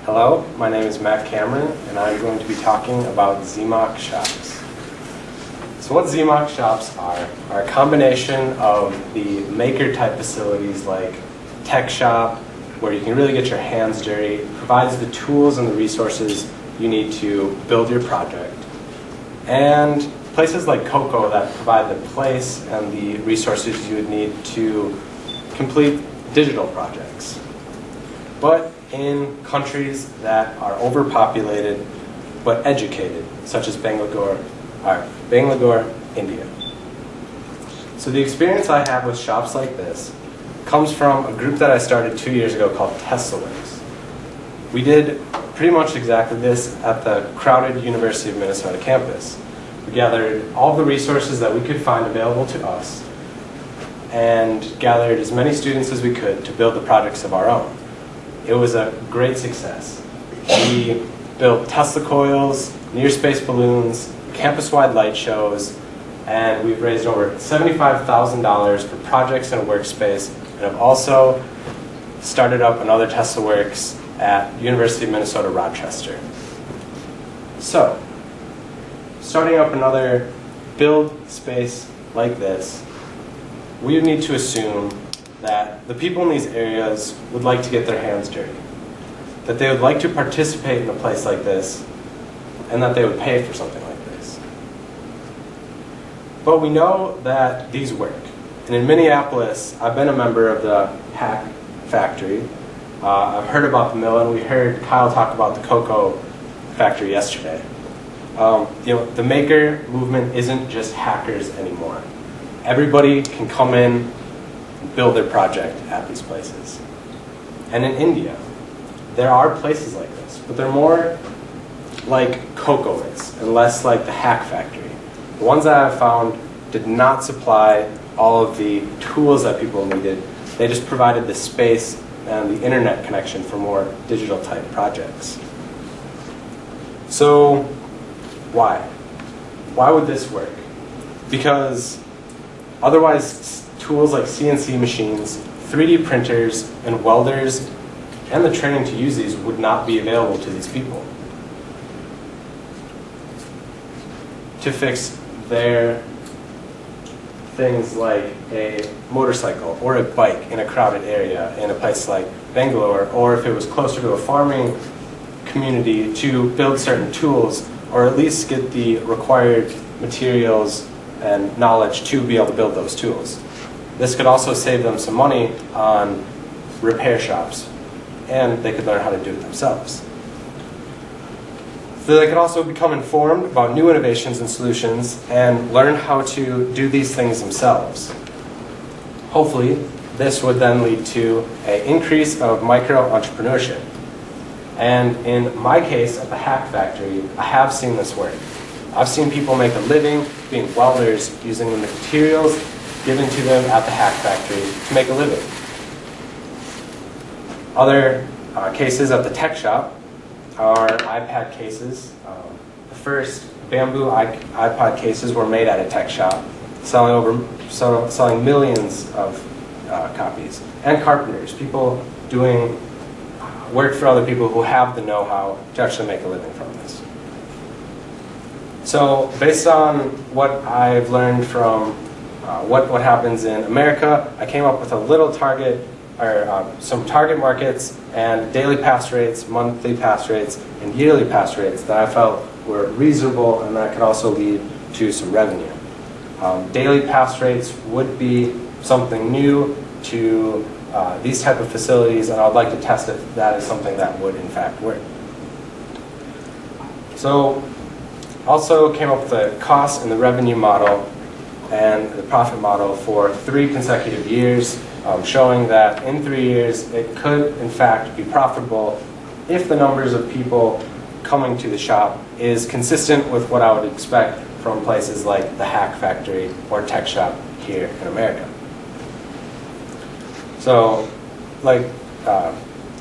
Hello, my name is Matt Cameron, and I'm going to be talking about Zmach shops. So what Zmach shops are a combination of the maker-type facilities like tech shop, where you can really get your hands dirty, provides the tools and the resources you need to build your project, and places like Coco that provide the place and the resources you would need to complete digital projects. But in countries that are overpopulated but educated, such as Bangalore, India. So the experience I have with shops like this comes from a group that I started 2 years ago called TeslaWorks. We did pretty much exactly this at the crowded University of Minnesota campus. We gathered all the resources that we could find available to us and gathered as many students as we could to build the projects of our own. It was a great success. We built Tesla coils, near-space balloons, campus-wide light shows, and we've raised over $75,000 for projects in a workspace, and have also started up another TeslaWorks at University of Minnesota Rochester. So, starting up another build space like this, we would need to assume that the people in these areas would like to get their hands dirty, that they would like to participate in a place like this, and that they would pay for something like this. But we know that these work. And in Minneapolis, I've been a member of the Hack Factory. I've heard about the mill, and we heard Kyle talk about the cocoa factory yesterday. The maker movement isn't just hackers anymore. Everybody can come in and build their project at these places. And in India, there are places like this, but they're more like Coco is, and less like the Hack Factory. The ones that I've found did not supply all of the tools that people needed. They just provided the space and the internet connection for more digital type projects. So why? Why would this work? Because otherwise tools like CNC machines, 3D printers, and welders, and the training to use these would not be available to these people to fix their things like a motorcycle or a bike in a crowded area in a place like Bangalore, or if it was closer to a farming community, to build certain tools, or at least get the required materials and knowledge to be able to build those tools. This could also save them some money on repair shops, and they could learn how to do it themselves. So they could also become informed about new innovations and solutions and learn how to do these things themselves. Hopefully, this would then lead to an increase of micro-entrepreneurship. And in my case, at the Hack Factory, I have seen this work. I've seen people make a living being welders using the materials given to them at the Hack Factory to make a living. Other cases at the tech shop are iPad cases. The first bamboo iPod cases were made at a tech shop, selling millions of copies. And carpenters, people doing work for other people who have the know-how to actually make a living from this. So based on what I've learned from what happens in America, I came up with a little target, or some target markets and daily pass rates, monthly pass rates, and yearly pass rates that I felt were reasonable and that could also lead to some revenue. Daily pass rates would be something new to these type of facilities, and I would like to test if that is something that would in fact work. So also came up with the cost and the revenue model and the profit model for 3 consecutive years, showing that in 3 years it could in fact be profitable if the numbers of people coming to the shop is consistent with what I would expect from places like the Hack Factory or Tech Shop here in America. So,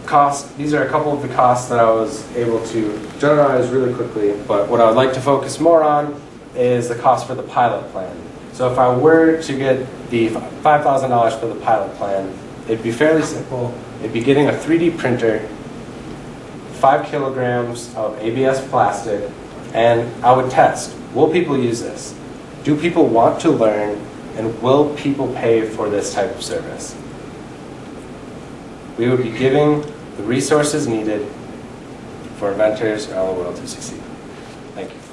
cost, these are a couple of the costs that I was able to generalize really quickly, but what I would like to focus more on is the cost for the pilot plan. So if I were to get the $5,000 for the pilot plan, it'd be fairly simple. It'd be getting a 3D printer 5 kilograms of ABS plastic, and I would test, will people use this? Do people want to learn, and will people pay for this type of service? We would be giving the resources needed for inventors around the world to succeed. Thank you.